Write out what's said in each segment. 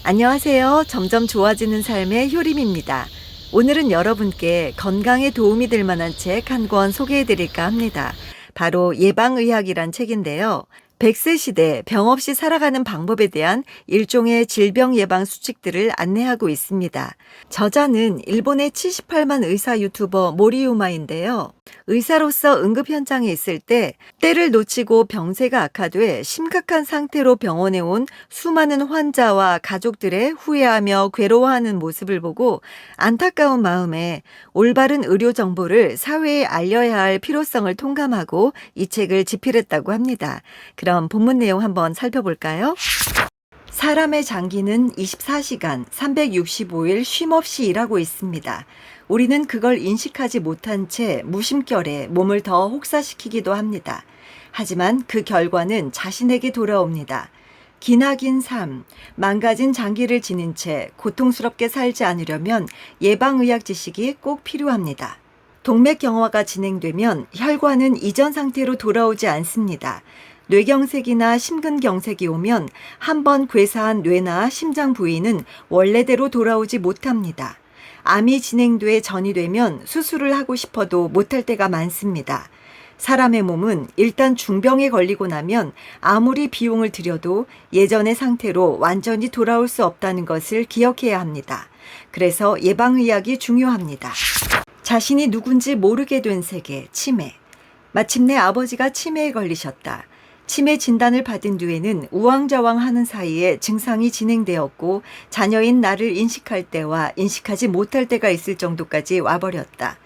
안녕하세요. 점점 좋아지는 삶의 효림입니다. 오늘은 여러분께 건강에 도움이 될 만한 책 한 권 소개해 드릴까 합니다. 바로 예방의학이란 책인데요. 100세 시대 병 없이 살아가는 방법에 대한 일종의 질병 예방 수칙들을 안내하고 있습니다. 저자는 일본의 78만 의사 유튜버 모리우마인데요. 의사로서 응급 현장에 있을 때 때를 놓치고 병세가 악화돼 심각한 상태로 병원에 온 수많은 환자와 가족들의 후회하며 괴로워하는 모습을 보고 안타까운 마음에 올바른 의료 정보를 사회에 알려야 할 필요성을 통감하고 이 책을 집필했다고 합니다. 그럼 본문 내용 한번 살펴볼까요? 사람의 장기는 24시간 365일 쉼없이 일하고 있습니다. 우리는 그걸 인식하지 못한 채 무심결에 몸을 더 혹사시키기도 합니다. 하지만 그 결과는 자신에게 돌아옵니다. 기나긴 삶, 망가진 장기를 지닌 채 고통스럽게 살지 않으려면 예방의학 지식이 꼭 필요합니다. 동맥경화가 진행되면 혈관은 이전 상태로 돌아오지 않습니다. 뇌경색이나 심근경색이 오면 한번 괴사한 뇌나 심장 부위는 원래대로 돌아오지 못합니다. 암이 진행돼 전이 되면 수술을 하고 싶어도 못할 때가 많습니다. 사람의 몸은 일단 중병에 걸리고 나면 아무리 비용을 들여도 예전의 상태로 완전히 돌아올 수 없다는 것을 기억해야 합니다. 그래서 예방의학이 중요합니다. 자신이 누군지 모르게 된 세계, 치매. 마침내 아버지가 치매에 걸리셨다. 치매 진단을 받은 뒤에는 우왕좌왕하는 사이에 증상이 진행되었고 자녀인 나를 인식할 때와 인식하지 못할 때가 있을 정도까지 와버렸다.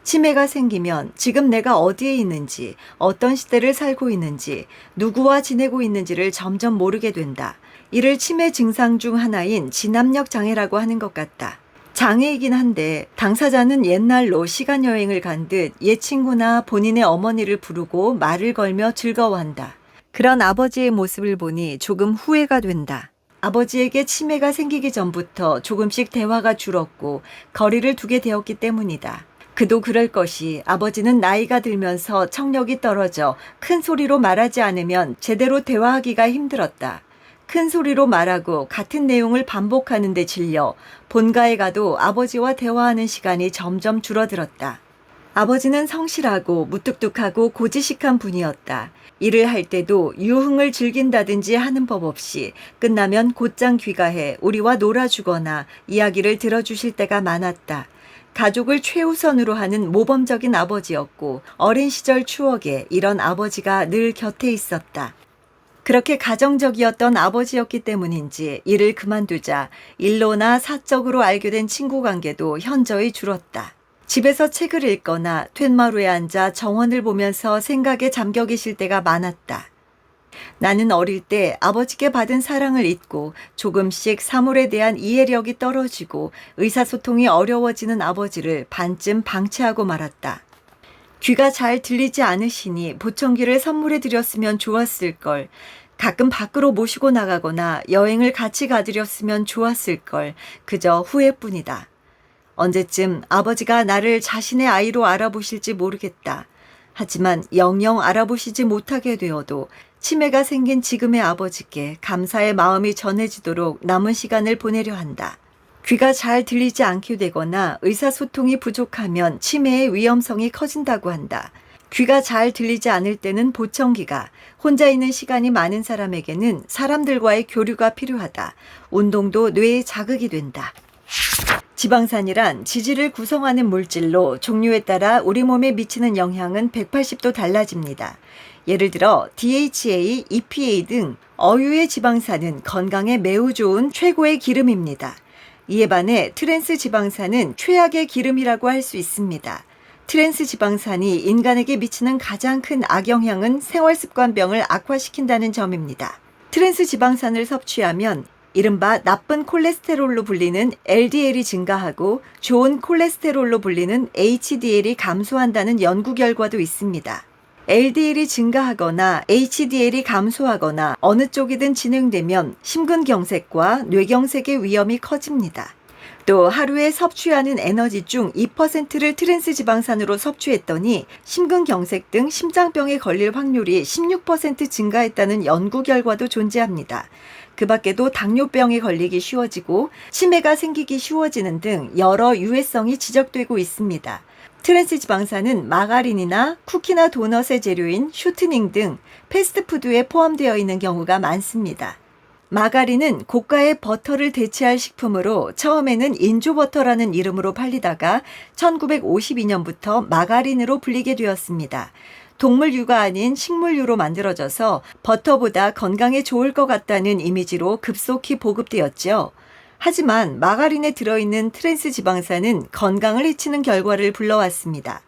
치매가 생기면 지금 내가 어디에 있는지, 어떤 시대를 살고 있는지, 누구와 지내고 있는지를 점점 모르게 된다. 이를 치매 증상 중 하나인 진압력 장애라고 하는 것 같다. 장애이긴 한데 당사자는 옛날로 시간여행을 간 듯 옛 친구나 본인의 어머니를 부르고 말을 걸며 즐거워한다. 그런 아버지의 모습을 보니 조금 후회가 된다. 아버지에게 치매가 생기기 전부터 조금씩 대화가 줄었고 거리를 두게 되었기 때문이다. 그도 그럴 것이 아버지는 나이가 들면서 청력이 떨어져 큰 소리로 말하지 않으면 제대로 대화하기가 힘들었다. 큰 소리로 말하고 같은 내용을 반복하는 데 질려 본가에 가도 아버지와 대화하는 시간이 점점 줄어들었다. 아버지는 성실하고 무뚝뚝하고 고지식한 분이었다. 일을 할 때도 유흥을 즐긴다든지 하는 법 없이 끝나면 곧장 귀가해 우리와 놀아주거나 이야기를 들어주실 때가 많았다. 가족을 최우선으로 하는 모범적인 아버지였고 어린 시절 추억에 이런 아버지가 늘 곁에 있었다. 그렇게 가정적이었던 아버지였기 때문인지 일을 그만두자 일로나 사적으로 알게 된 친구 관계도 현저히 줄었다. 집에서 책을 읽거나 툇마루에 앉아 정원을 보면서 생각에 잠겨 계실 때가 많았다. 나는 어릴 때 아버지께 받은 사랑을 잊고 조금씩 사물에 대한 이해력이 떨어지고 의사소통이 어려워지는 아버지를 반쯤 방치하고 말았다. 귀가 잘 들리지 않으시니 보청기를 선물해 드렸으면 좋았을 걸. 가끔 밖으로 모시고 나가거나 여행을 같이 가드렸으면 좋았을 걸. 그저 후회뿐이다. 언제쯤 아버지가 나를 자신의 아이로 알아보실지 모르겠다. 하지만 영영 알아보시지 못하게 되어도 치매가 생긴 지금의 아버지께 감사의 마음이 전해지도록 남은 시간을 보내려 한다. 귀가 잘 들리지 않게 되거나 의사소통이 부족하면 치매의 위험성이 커진다고 한다. 귀가 잘 들리지 않을 때는 보청기가, 혼자 있는 시간이 많은 사람에게는 사람들과의 교류가 필요하다. 운동도 뇌에 자극이 된다. 지방산이란 지질을 구성하는 물질로 종류에 따라 우리 몸에 미치는 영향은 180도 달라집니다. 예를 들어 DHA, EPA 등 어유의 지방산은 건강에 매우 좋은 최고의 기름입니다. 이에 반해 트랜스 지방산은 최악의 기름이라고 할 수 있습니다. 트랜스 지방산이 인간에게 미치는 가장 큰 악영향은 생활습관병을 악화시킨다는 점입니다. 트랜스 지방산을 섭취하면 이른바 나쁜 콜레스테롤로 불리는 LDL이 증가하고 좋은 콜레스테롤로 불리는 HDL이 감소한다는 연구 결과도 있습니다. LDL이 증가하거나 HDL이 감소하거나 어느 쪽이든 진행되면 심근경색과 뇌경색의 위험이 커집니다. 또 하루에 섭취하는 에너지 중 2%를 트랜스 지방산으로 섭취했더니 심근경색 등 심장병에 걸릴 확률이 16% 증가했다는 연구 결과도 존재합니다. 그 밖에도 당뇨병에 걸리기 쉬워지고 치매가 생기기 쉬워지는 등 여러 유해성이 지적되고 있습니다. 트랜스 지방산은 마가린이나 쿠키나 도넛의 재료인 쇼트닝 등 패스트푸드에 포함되어 있는 경우가 많습니다. 마가린은 고가의 버터를 대체할 식품으로 처음에는 인조버터라는 이름으로 팔리다가 1952년부터 마가린으로 불리게 되었습니다. 동물유가 아닌 식물유로 만들어져서 버터보다 건강에 좋을 것 같다는 이미지로 급속히 보급되었죠. 하지만 마가린에 들어있는 트랜스 지방산은 건강을 해치는 결과를 불러왔습니다.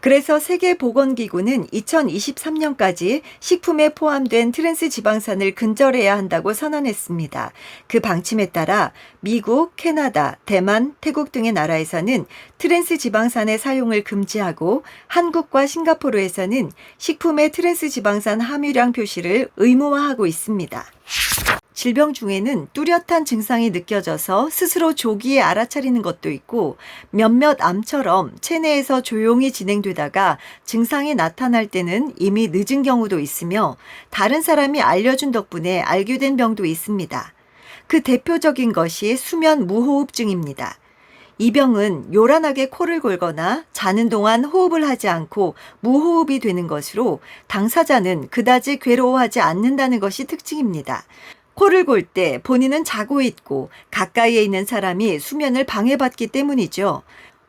그래서 세계보건기구는 2023년까지 식품에 포함된 트랜스 지방산을 근절해야 한다고 선언했습니다. 그 방침에 따라 미국, 캐나다, 대만, 태국 등의 나라에서는 트랜스 지방산의 사용을 금지하고 한국과 싱가포르에서는 식품의 트랜스 지방산 함유량 표시를 의무화하고 있습니다. 질병 중에는 뚜렷한 증상이 느껴져서 스스로 조기에 알아차리는 것도 있고 몇몇 암처럼 체내에서 조용히 진행되다가 증상이 나타날 때는 이미 늦은 경우도 있으며 다른 사람이 알려준 덕분에 알게 된 병도 있습니다. 그 대표적인 것이 수면 무호흡증입니다. 이 병은 요란하게 코를 골거나 자는 동안 호흡을 하지 않고 무호흡이 되는 것으로 당사자는 그다지 괴로워하지 않는다는 것이 특징입니다. 코를 골 때 본인은 자고 있고 가까이에 있는 사람이 수면을 방해받기 때문이죠.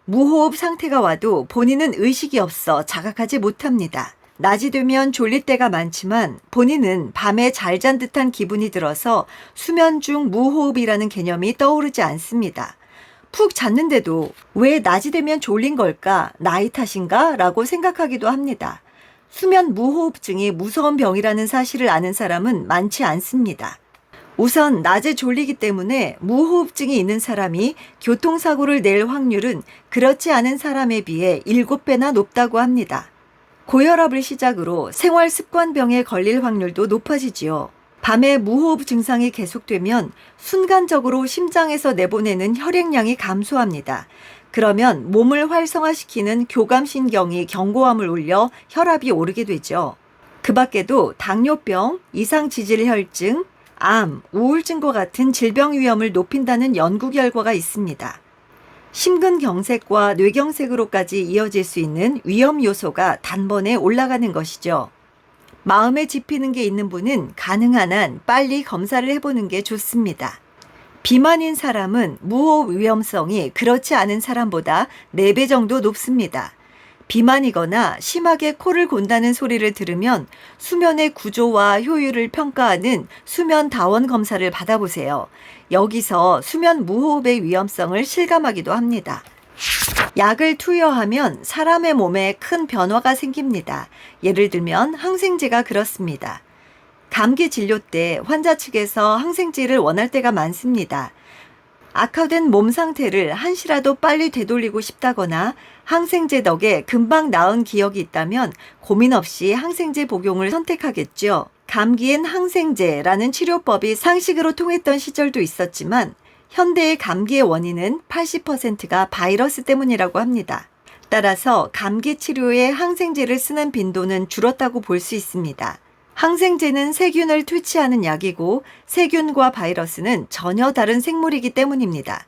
무호흡 상태가 와도 본인은 의식이 없어 자각하지 못합니다. 낮이 되면 졸릴 때가 많지만 본인은 밤에 잘 잔 듯한 기분이 들어서 수면 중 무호흡이라는 개념이 떠오르지 않습니다. 푹 잤는데도 왜 낮이 되면 졸린 걸까? 나이 탓인가? 라고 생각하기도 합니다. 수면 무호흡증이 무서운 병이라는 사실을 아는 사람은 많지 않습니다. 우선 낮에 졸리기 때문에 무호흡증이 있는 사람이 교통사고를 낼 확률은 그렇지 않은 사람에 비해 7배나 높다고 합니다. 고혈압을 시작으로 생활습관병에 걸릴 확률도 높아지지요. 밤에 무호흡 증상이 계속되면 순간적으로 심장에서 내보내는 혈액량이 감소합니다. 그러면 몸을 활성화시키는 교감신경이 경고음을 울려 혈압이 오르게 되죠. 그 밖에도 당뇨병, 이상지질혈증, 암, 우울증과 같은 질병 위험을 높인다는 연구 결과가 있습니다. 심근경색과 뇌경색으로까지 이어질 수 있는 위험 요소가 단번에 올라가는 것이죠. 마음에 짚히는 게 있는 분은 가능한 한 빨리 검사를 해보는 게 좋습니다. 비만인 사람은 무호흡 위험성이 그렇지 않은 사람보다 4배 정도 높습니다. 비만이거나 심하게 코를 곤다는 소리를 들으면 수면의 구조와 효율을 평가하는 수면 다원 검사를 받아보세요. 여기서 수면 무호흡의 위험성을 실감하기도 합니다. 약을 투여하면 사람의 몸에 큰 변화가 생깁니다. 예를 들면 항생제가 그렇습니다. 감기 진료 때 환자 측에서 항생제를 원할 때가 많습니다. 악화된 몸 상태를 한시라도 빨리 되돌리고 싶다거나 항생제 덕에 금방 나은 기억이 있다면 고민 없이 항생제 복용을 선택하겠죠. 감기엔 항생제라는 치료법이 상식으로 통했던 시절도 있었지만 현대의 감기의 원인은 80%가 바이러스 때문이라고 합니다. 따라서 감기 치료에 항생제를 쓰는 빈도는 줄었다고 볼 수 있습니다. 항생제는 세균을 퇴치하는 약이고 세균과 바이러스는 전혀 다른 생물이기 때문입니다.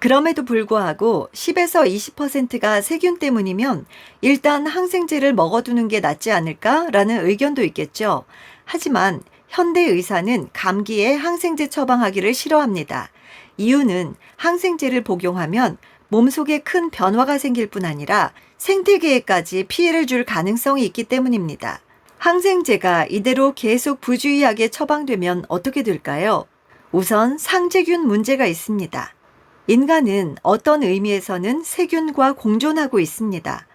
그럼에도 불구하고 10에서 20%가 세균 때문이면 일단 항생제를 먹어두는 게 낫지 않을까라는 의견도 있겠죠. 하지만 현대 의사는 감기에 항생제 처방하기를 싫어합니다. 이유는 항생제를 복용하면 몸속에 큰 변화가 생길 뿐 아니라 생태계에까지 피해를 줄 가능성이 있기 때문입니다. 항생제가 이대로 계속 부주의하게 처방되면 어떻게 될까요? 우선 상재균 문제가 있습니다. 인간은 어떤 의미에서는 세균과 공존하고 있습니다.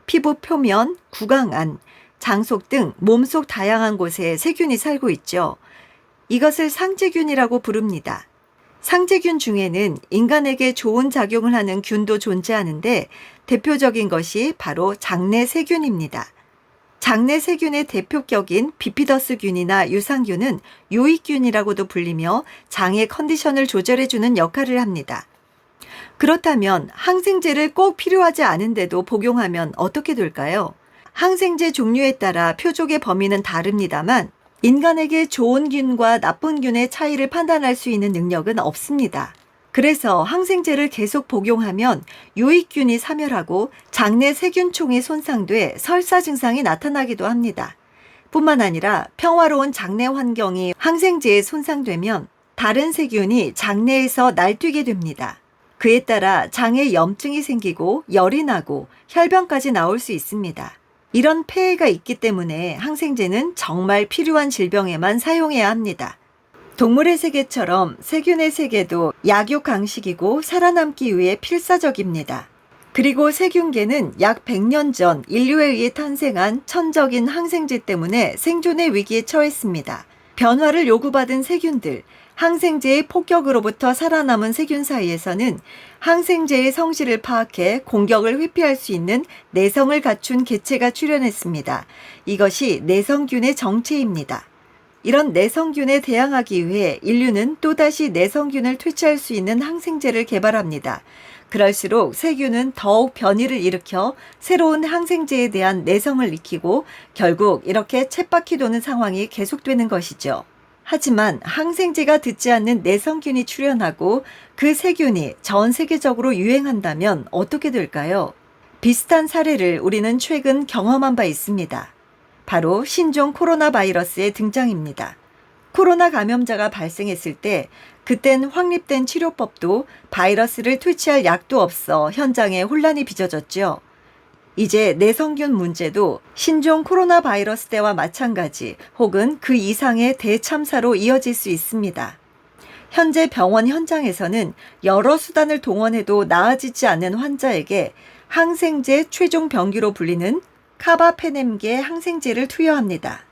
피부 표면, 구강 안, 장속 등 몸속 다양한 곳에 세균이 살고 있죠. 이것을 상재균이라고 부릅니다. 상재균 중에는 인간에게 좋은 작용을 하는 균도 존재하는데 대표적인 것이 바로 장내 세균입니다. 장내 세균의 대표격인 비피더스균이나 유산균은 유익균이라고도 불리며 장의 컨디션을 조절해주는 역할을 합니다. 그렇다면 항생제를 꼭 필요하지 않은데도 복용하면 어떻게 될까요? 항생제 종류에 따라 표적의 범위는 다릅니다만 인간에게 좋은 균과 나쁜 균의 차이를 판단할 수 있는 능력은 없습니다. 그래서 항생제를 계속 복용하면 유익균이 사멸하고 장내 세균총이 손상돼 설사 증상이 나타나기도 합니다. 뿐만 아니라 평화로운 장내 환경이 항생제에 손상되면 다른 세균이 장내에서 날뛰게 됩니다. 그에 따라 장에 염증이 생기고 열이 나고 혈변까지 나올 수 있습니다. 이런 폐해가 있기 때문에 항생제는 정말 필요한 질병에만 사용해야 합니다. 동물의 세계처럼 세균의 세계도 약육강식이고 살아남기 위해 필사적입니다. 그리고 세균계는 약 100년 전 인류에 의해 탄생한 천적인 항생제 때문에 생존의 위기에 처했습니다. 변화를 요구받은 세균들, 항생제의 폭격으로부터 살아남은 세균 사이에서는 항생제의 성질을 파악해 공격을 회피할 수 있는 내성을 갖춘 개체가 출현했습니다. 이것이 내성균의 정체입니다. 이런 내성균에 대항하기 위해 인류는 또다시 내성균을 퇴치할 수 있는 항생제를 개발합니다. 그럴수록 세균은 더욱 변이를 일으켜 새로운 항생제에 대한 내성을 익히고 결국 이렇게 쳇바퀴 도는 상황이 계속되는 것이죠. 하지만 항생제가 듣지 않는 내성균이 출현하고 그 세균이 전 세계적으로 유행한다면 어떻게 될까요? 비슷한 사례를 우리는 최근 경험한 바 있습니다. 바로 신종 코로나 바이러스의 등장입니다. 코로나 감염자가 발생했을 때 그땐 확립된 치료법도 바이러스를 퇴치할 약도 없어 현장에 혼란이 빚어졌죠. 이제 내성균 문제도 신종 코로나 바이러스 때와 마찬가지 혹은 그 이상의 대참사로 이어질 수 있습니다. 현재 병원 현장에서는 여러 수단을 동원해도 나아지지 않는 환자에게 항생제 최종 병기로 불리는 카바페넴계 항생제를 투여합니다.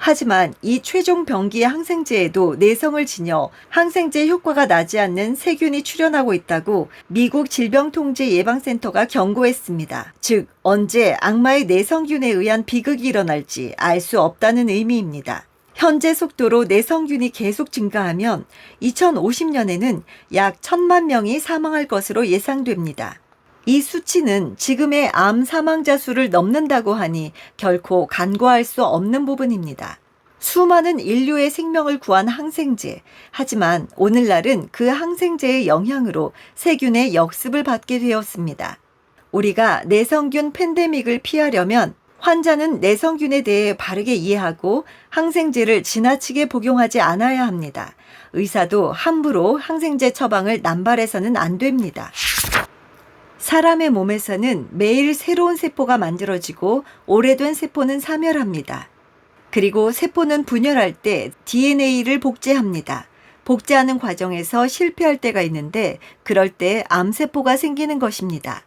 하지만 이 최종 병기의 항생제에도 내성을 지녀 항생제 효과가 나지 않는 세균이 출현하고 있다고 미국 질병통제예방센터가 경고했습니다. 즉, 언제 악마의 내성균에 의한 비극이 일어날지 알 수 없다는 의미입니다. 현재 속도로 내성균이 계속 증가하면 2050년에는 약 1,000만 명이 사망할 것으로 예상됩니다. 이 수치는 지금의 암 사망자 수를 넘는다고 하니 결코 간과할 수 없는 부분입니다. 수많은 인류의 생명을 구한 항생제. 하지만 오늘날은 그 항생제의 영향으로 세균의 역습을 받게 되었습니다. 우리가 내성균 팬데믹을 피하려면 환자는 내성균에 대해 바르게 이해하고 항생제를 지나치게 복용하지 않아야 합니다. 의사도 함부로 항생제 처방을 남발해서는 안 됩니다. 사람의 몸에서는 매일 새로운 세포가 만들어지고 오래된 세포는 사멸합니다. 그리고 세포는 분열할 때 DNA를 복제합니다. 복제하는 과정에서 실패할 때가 있는데 그럴 때 암세포가 생기는 것입니다.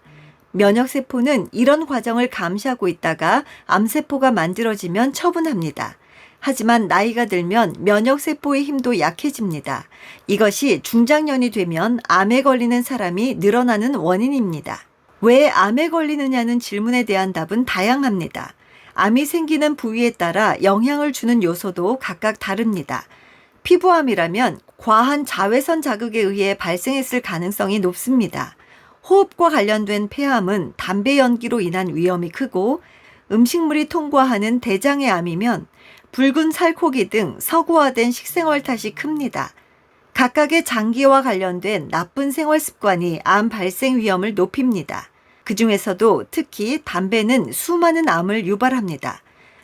면역세포는 이런 과정을 감시하고 있다가 암세포가 만들어지면 처분합니다. 하지만 나이가 들면 면역세포의 힘도 약해집니다. 이것이 중장년이 되면 암에 걸리는 사람이 늘어나는 원인입니다. 왜 암에 걸리느냐는 질문에 대한 답은 다양합니다. 암이 생기는 부위에 따라 영향을 주는 요소도 각각 다릅니다. 피부암이라면 과한 자외선 자극에 의해 발생했을 가능성이 높습니다. 호흡과 관련된 폐암은 담배 연기로 인한 위험이 크고 음식물이 통과하는 대장의 암이면 붉은 살코기 등 서구화된 식생활 탓이 큽니다. 각각의 장기와 관련된 나쁜 생활 습관이 암 발생 위험을 높입니다. 그 중에서도 특히 담배는 수많은 암을 유발합니다.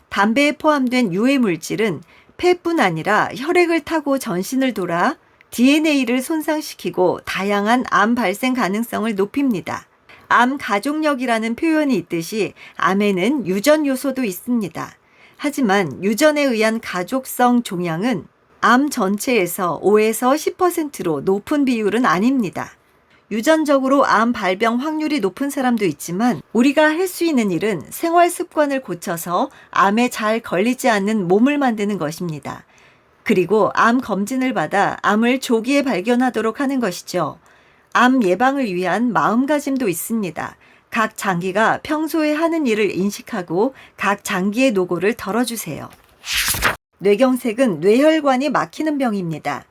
담배에 포함된 유해 물질은 폐뿐 아니라 혈액을 타고 전신을 돌아 DNA를 손상시키고 다양한 암 발생 가능성을 높입니다. 암 가족력이라는 표현이 있듯이 암에는 유전 요소도 있습니다. 하지만 유전에 의한 가족성 종양은 암 전체에서 5에서 10%로 높은 비율은 아닙니다. 유전적으로 암 발병 확률이 높은 사람도 있지만 우리가 할 수 있는 일은 생활 습관을 고쳐서 암에 잘 걸리지 않는 몸을 만드는 것입니다. 그리고 암 검진을 받아 암을 조기에 발견하도록 하는 것이죠. 암 예방을 위한 마음가짐도 있습니다. 각 장기가 평소에 하는 일을 인식하고 각 장기의 노고를 덜어주세요. 뇌경색은 뇌혈관이 막히는 병입니다.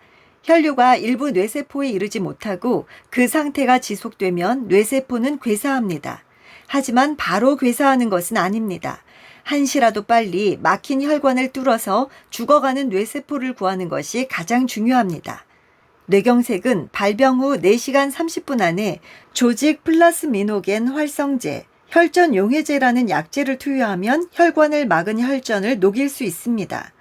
혈류가 일부 뇌세포에 이르지 못하고 그 상태가 지속되면 뇌세포는 괴사합니다. 하지만 바로 괴사하는 것은 아닙니다. 한시라도 빨리 막힌 혈관을 뚫어서 죽어가는 뇌세포를 구하는 것이 가장 중요합니다. 뇌경색은 발병 후 4시간 30분 안에 조직 플라스미노겐 활성제, 혈전 용해제라는 약제를 투여하면 혈관을 막은 혈전을 녹일 수 있습니다.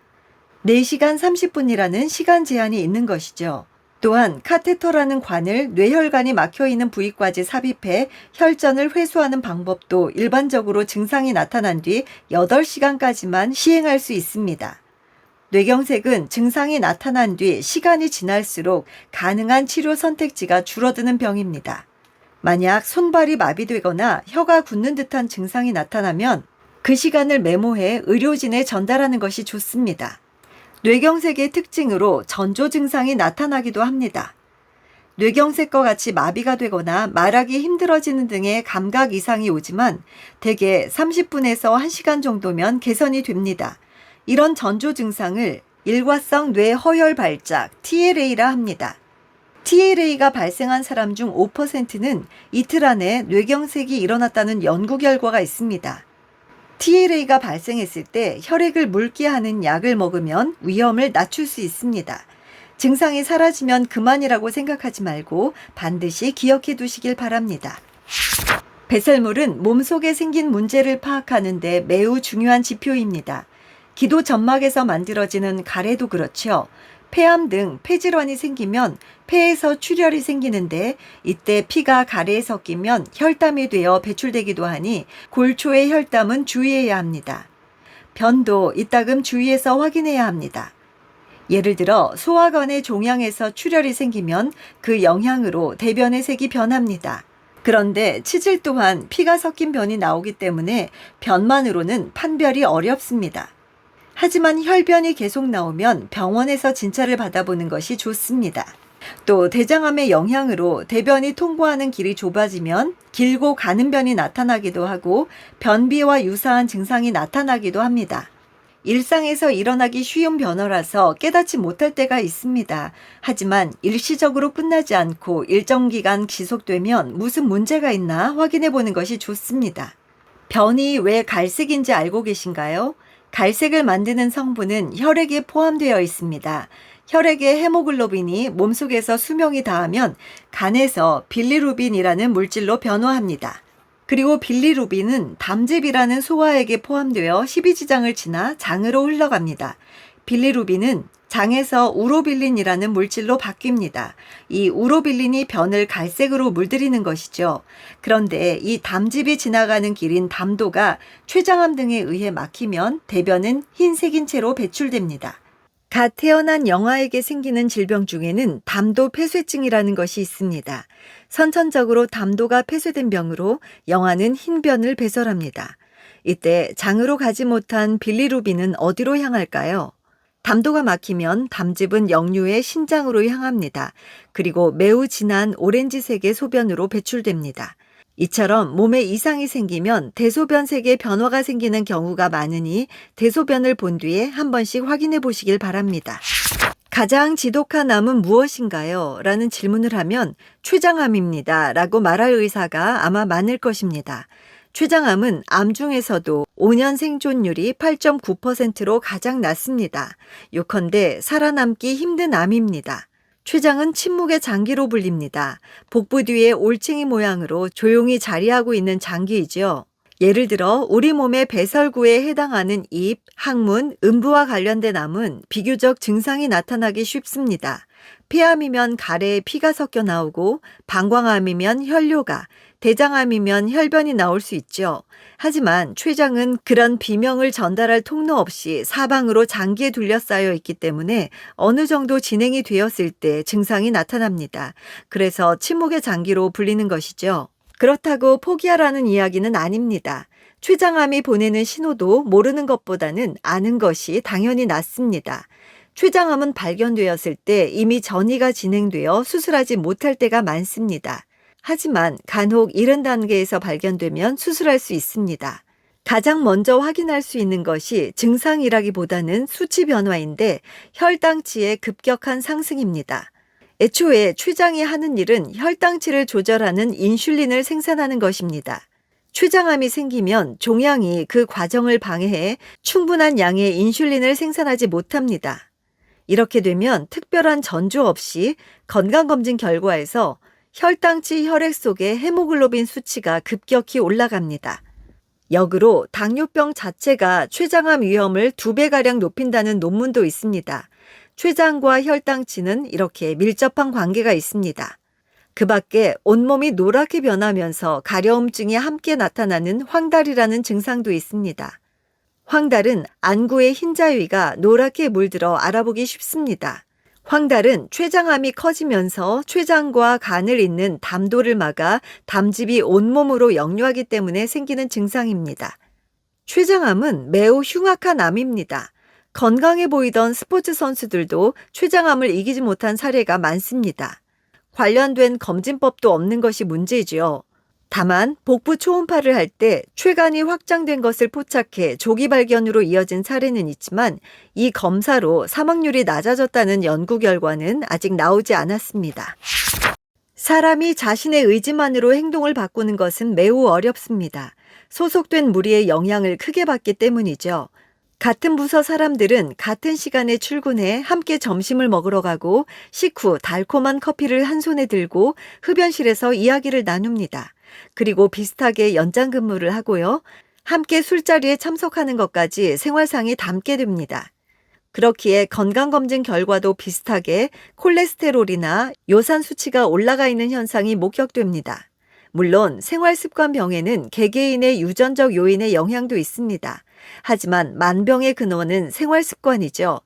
4시간 30분이라는 시간 제한이 있는 것이죠. 또한 카테터라는 관을 뇌혈관이 막혀있는 부위까지 삽입해 혈전을 회수하는 방법도 일반적으로 증상이 나타난 뒤 8시간까지만 시행할 수 있습니다. 뇌경색은 증상이 나타난 뒤 시간이 지날수록 가능한 치료 선택지가 줄어드는 병입니다. 만약 손발이 마비되거나 혀가 굳는 듯한 증상이 나타나면 그 시간을 메모해 의료진에 전달하는 것이 좋습니다. 뇌경색의 특징으로 전조 증상이 나타나기도 합니다. 뇌경색과 같이 마비가 되거나 말하기 힘들어지는 등의 감각 이상이 오지만 대개 30분에서 1시간 정도면 개선이 됩니다. 이런 전조 증상을 일과성 뇌허혈 발작 TLA라 합니다. TLA가 발생한 사람 중 5%는 이틀 안에 뇌경색이 일어났다는 연구 결과가 있습니다. TLA가 발생했을 때 혈액을 묽게 하는 약을 먹으면 위험을 낮출 수 있습니다. 증상이 사라지면 그만이라고 생각하지 말고 반드시 기억해 두시길 바랍니다. 배설물은 몸속에 생긴 문제를 파악하는 데 매우 중요한 지표입니다. 기도 점막에서 만들어지는 가래도 그렇죠. 폐암 등 폐질환이 생기면 폐에서 출혈이 생기는데 이때 피가 가래에 섞이면 혈담이 되어 배출되기도 하니 골초의 혈담은 주의해야 합니다. 변도 이따금 주의해서 확인해야 합니다. 예를 들어 소화관의 종양에서 출혈이 생기면 그 영향으로 대변의 색이 변합니다. 그런데 치질 또한 피가 섞인 변이 나오기 때문에 변만으로는 판별이 어렵습니다. 하지만 혈변이 계속 나오면 병원에서 진찰을 받아보는 것이 좋습니다. 또 대장암의 영향으로 대변이 통과하는 길이 좁아지면 길고 가는 변이 나타나기도 하고 변비와 유사한 증상이 나타나기도 합니다. 일상에서 일어나기 쉬운 변화라서 깨닫지 못할 때가 있습니다. 하지만 일시적으로 끝나지 않고 일정 기간 지속되면 무슨 문제가 있나 확인해 보는 것이 좋습니다. 변이 왜 갈색인지 알고 계신가요? 갈색을 만드는 성분은 혈액에 포함되어 있습니다. 혈액의 헤모글로빈이 몸속에서 수명이 다하면 간에서 빌리루빈이라는 물질로 변화합니다. 그리고 빌리루빈은 담즙이라는 소화액에 포함되어 십이지장을 지나 장으로 흘러갑니다. 빌리루빈은 장에서 우로빌린이라는 물질로 바뀝니다. 이 우로빌린이 변을 갈색으로 물들이는 것이죠. 그런데 이 담즙이 지나가는 길인 담도가 췌장암 등에 의해 막히면 대변은 흰색인 채로 배출됩니다. 갓 태어난 영아에게 생기는 질병 중에는 담도 폐쇄증이라는 것이 있습니다. 선천적으로 담도가 폐쇄된 병으로 영아는 흰변을 배설합니다. 이때 장으로 가지 못한 빌리루빈은 어디로 향할까요? 담도가 막히면 담즙은 역류해 신장으로 향합니다. 그리고 매우 진한 오렌지색의 소변으로 배출됩니다. 이처럼 몸에 이상이 생기면 대소변색의 변화가 생기는 경우가 많으니 대소변을 본 뒤에 한 번씩 확인해 보시길 바랍니다. 가장 지독한 암은 무엇인가요? 라는 질문을 하면 췌장암입니다. 라고 말할 의사가 아마 많을 것입니다. 췌장암은 암 중에서도 5년 생존율이 8.9%로 가장 낮습니다. 요컨대 살아남기 힘든 암입니다. 췌장은 침묵의 장기로 불립니다. 복부 뒤에 올챙이 모양으로 조용히 자리하고 있는 장기이죠. 예를 들어 우리 몸의 배설구에 해당하는 입, 항문, 음부와 관련된 암은 비교적 증상이 나타나기 쉽습니다. 폐암이면 가래에 피가 섞여 나오고 방광암이면 혈뇨가, 대장암이면 혈변이 나올 수 있죠. 하지만 췌장은 그런 비명을 전달할 통로 없이 사방으로 장기에 둘러싸여 있기 때문에 어느 정도 진행이 되었을 때 증상이 나타납니다. 그래서 침묵의 장기로 불리는 것이죠. 그렇다고 포기하라는 이야기는 아닙니다. 췌장암이 보내는 신호도 모르는 것보다는 아는 것이 당연히 낫습니다. 췌장암은 발견되었을 때 이미 전이가 진행되어 수술하지 못할 때가 많습니다. 하지만 간혹 이른 단계에서 발견되면 수술할 수 있습니다. 가장 먼저 확인할 수 있는 것이 증상이라기보다는 수치 변화인데 혈당치의 급격한 상승입니다. 애초에 췌장이 하는 일은 혈당치를 조절하는 인슐린을 생산하는 것입니다. 췌장암이 생기면 종양이 그 과정을 방해해 충분한 양의 인슐린을 생산하지 못합니다. 이렇게 되면 특별한 전조 없이 건강검진 결과에서 혈당치 혈액 속의 헤모글로빈 수치가 급격히 올라갑니다. 역으로 당뇨병 자체가 췌장암 위험을 2배가량 높인다는 논문도 있습니다. 췌장과 혈당치는 이렇게 밀접한 관계가 있습니다. 그 밖에 온몸이 노랗게 변하면서 가려움증이 함께 나타나는 황달이라는 증상도 있습니다. 황달은 안구의 흰자위가 노랗게 물들어 알아보기 쉽습니다. 황달은 췌장암이 커지면서 췌장과 간을 잇는 담도를 막아 담즙이 온몸으로 역류하기 때문에 생기는 증상입니다. 췌장암은 매우 흉악한 암입니다. 건강해 보이던 스포츠 선수들도 췌장암을 이기지 못한 사례가 많습니다. 관련된 검진법도 없는 것이 문제지요. 다만 복부 초음파를 할 때 췌간이 확장된 것을 포착해 조기 발견으로 이어진 사례는 있지만 이 검사로 사망률이 낮아졌다는 연구 결과는 아직 나오지 않았습니다. 사람이 자신의 의지만으로 행동을 바꾸는 것은 매우 어렵습니다. 소속된 무리의 영향을 크게 받기 때문이죠. 같은 부서 사람들은 같은 시간에 출근해 함께 점심을 먹으러 가고 식후 달콤한 커피를 한 손에 들고 흡연실에서 이야기를 나눕니다. 그리고 비슷하게 연장 근무를 하고요. 함께 술자리에 참석하는 것까지 생활상에 담게 됩니다. 그렇기에 건강검진 결과도 비슷하게 콜레스테롤이나 요산 수치가 올라가 있는 현상이 목격됩니다. 물론 생활습관병에는 개개인의 유전적 요인의 영향도 있습니다. 하지만 만병의 근원은 생활습관이죠.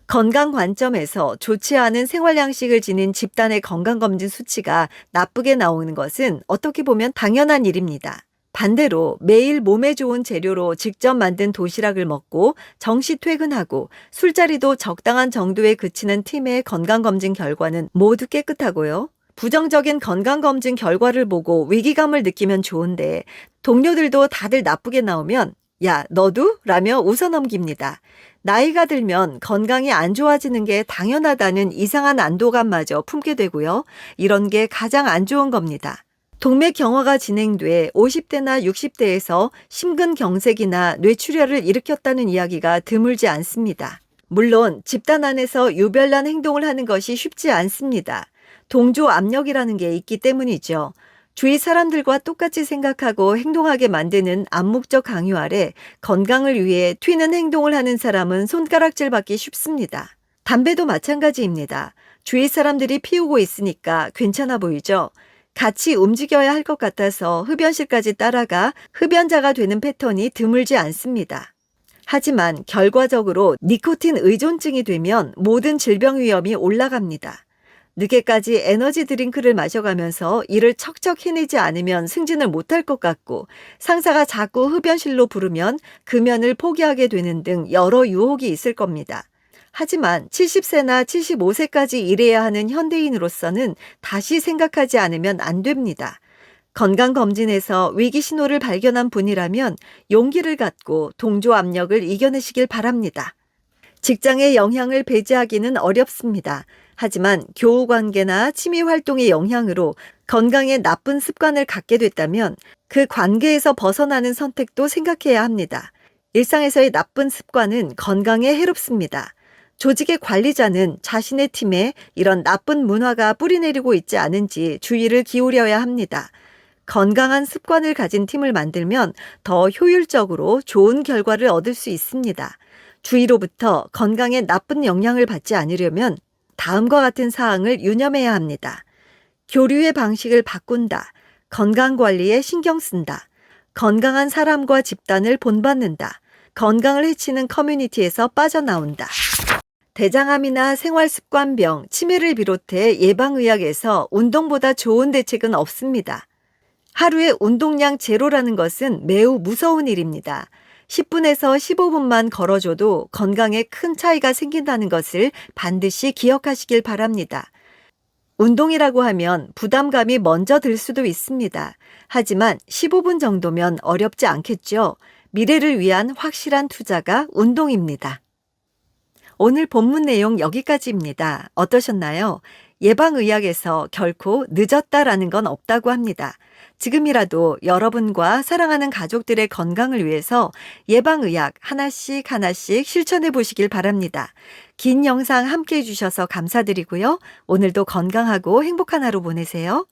건강 관점에서 좋지 않은 생활 양식을 지닌 집단의 건강검진 수치가 나쁘게 나오는 것은 어떻게 보면 당연한 일입니다. 반대로 매일 몸에 좋은 재료로 직접 만든 도시락을 먹고 정시 퇴근하고 술자리도 적당한 정도에 그치는 팀의 건강검진 결과는 모두 깨끗하고요. 부정적인 건강검진 결과를 보고 위기감을 느끼면 좋은데 동료들도 다들 나쁘게 나오면 야, 너도? 라며 웃어넘깁니다. 나이가 들면 건강이 안 좋아지는 게 당연하다는 이상한 안도감마저 품게 되고요. 이런 게 가장 안 좋은 겁니다. 동맥 경화가 진행돼 50대나 60대에서 심근경색이나 뇌출혈을 일으켰다는 이야기가 드물지 않습니다. 물론 집단 안에서 유별난 행동을 하는 것이 쉽지 않습니다. 동조 압력이라는 게 있기 때문이죠. 주위 사람들과 똑같이 생각하고 행동하게 만드는 암묵적 강요 아래 건강을 위해 튀는 행동을 하는 사람은 손가락질 받기 쉽습니다. 담배도 마찬가지입니다. 주위 사람들이 피우고 있으니까 괜찮아 보이죠? 같이 움직여야 할 것 같아서 흡연실까지 따라가 흡연자가 되는 패턴이 드물지 않습니다. 하지만 결과적으로 니코틴 의존증이 되면 모든 질병 위험이 올라갑니다. 늦게까지 에너지 드링크를 마셔가면서 일을 척척 해내지 않으면 승진을 못할 것 같고 상사가 자꾸 흡연실로 부르면 금연을 포기하게 되는 등 여러 유혹이 있을 겁니다. 하지만 70세나 75세까지 일해야 하는 현대인으로서는 다시 생각하지 않으면 안 됩니다. 건강검진에서 위기 신호를 발견한 분이라면 용기를 갖고 동조 압력을 이겨내시길 바랍니다. 직장의 영향을 배제하기는 어렵습니다. 하지만 교우 관계나 취미 활동의 영향으로 건강에 나쁜 습관을 갖게 됐다면 그 관계에서 벗어나는 선택도 생각해야 합니다. 일상에서의 나쁜 습관은 건강에 해롭습니다. 조직의 관리자는 자신의 팀에 이런 나쁜 문화가 뿌리내리고 있지 않은지 주의를 기울여야 합니다. 건강한 습관을 가진 팀을 만들면 더 효율적으로 좋은 결과를 얻을 수 있습니다. 주위로부터 건강에 나쁜 영향을 받지 않으려면 다음과 같은 사항을 유념해야 합니다. 교류의 방식을 바꾼다. 건강관리에 신경 쓴다. 건강한 사람과 집단을 본받는다. 건강을 해치는 커뮤니티에서 빠져나온다. 대장암이나 생활습관병, 치매를 비롯해 예방의학에서 운동보다 좋은 대책은 없습니다. 하루에 운동량 제로라는 것은 매우 무서운 일입니다. 10분에서 15분만 걸어줘도 건강에 큰 차이가 생긴다는 것을 반드시 기억하시길 바랍니다. 운동이라고 하면 부담감이 먼저 들 수도 있습니다. 하지만 15분 정도면 어렵지 않겠죠. 미래를 위한 확실한 투자가 운동입니다. 오늘 본문 내용 여기까지입니다. 어떠셨나요? 예방의학에서 결코 늦었다라는 건 없다고 합니다. 지금이라도 여러분과 사랑하는 가족들의 건강을 위해서 예방의학 하나씩 하나씩 실천해 보시길 바랍니다. 긴 영상 함께 해주셔서 감사드리고요. 오늘도 건강하고 행복한 하루 보내세요.